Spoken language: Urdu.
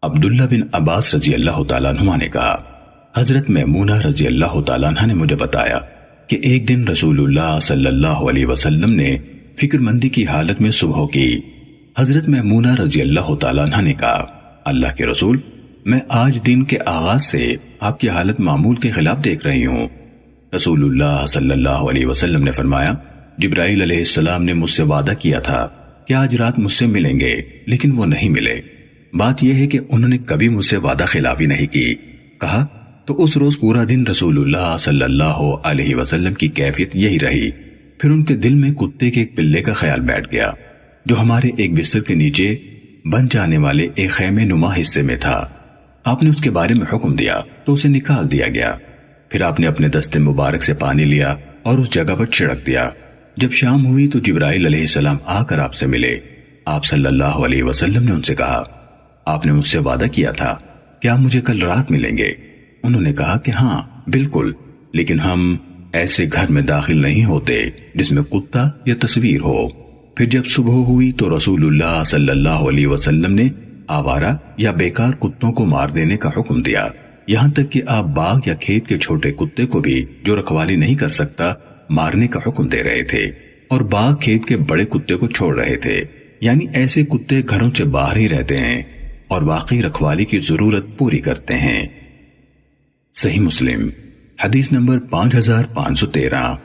عبداللہ بن عباس رضی اللہ تعالیٰ عنہ نے کہا، حضرت میمونہ رضی اللہ تعالیٰ عنہ نے مجھے بتایا کہ ایک دن رسول اللہ صلی اللہ علیہ وسلم نے فکر مندی کی حالت میں صبح کی۔ حضرت میمونہ رضی اللہ تعالیٰ عنہ نے کہا، اللہ کے رسول، میں آج دن کے آغاز سے آپ کی حالت معمول کے خلاف دیکھ رہی ہوں۔ رسول اللہ صلی اللہ علیہ وسلم نے فرمایا، جبرائیل علیہ السلام نے مجھ سے وعدہ کیا تھا کہ آج رات مجھ سے ملیں گے، لیکن وہ نہیں ملے۔ بات یہ ہے کہ انہوں نے کبھی مجھ سے وعدہ خلافی نہیں کی۔ کہا تو اس روز پورا دن رسول اللہ صلی اللہ علیہ وسلم کی کیفیت یہی رہی۔ پھر ان کے دل میں کتے کے ایک پلے کا خیال بیٹھ گیا جو ہمارے ایک بستر کے نیچے بن جانے والے ایک خیمے نما حصے میں تھا۔ آپ نے اس کے بارے میں حکم دیا تو اسے نکال دیا گیا۔ پھر آپ نے اپنے دست مبارک سے پانی لیا اور اس جگہ پر چھڑک دیا۔ جب شام ہوئی تو جبرائیل علیہ السلام آ کر آپ سے ملے۔ آپ صلی اللہ علیہ وسلم نے ان سے کہا، آپ نے مجھ سے وعدہ کیا تھا کہ آپ مجھے کل رات ملیں گے۔ انہوں نے کہا کہ ہاں بالکل، لیکن ہم ایسے گھر میں داخل نہیں ہوتے جس میں کتا یا تصویر ہو۔ پھر جب صبح ہوئی تو رسول اللہ صلی اللہ علیہ وسلم نے آوارہ یا بیکار کتوں کو مار دینے کا حکم دیا، یہاں تک کہ آپ باغ یا کھیت کے چھوٹے کتے کو بھی جو رکھوالی نہیں کر سکتا مارنے کا حکم دے رہے تھے، اور باغ کھیت کے بڑے کتے کو چھوڑ رہے تھے۔ یعنی ایسے کتے گھروں سے باہر ہی رہتے ہیں اور واقعی رکھوالی کی ضرورت پوری کرتے ہیں۔ صحیح مسلم حدیث نمبر 5513۔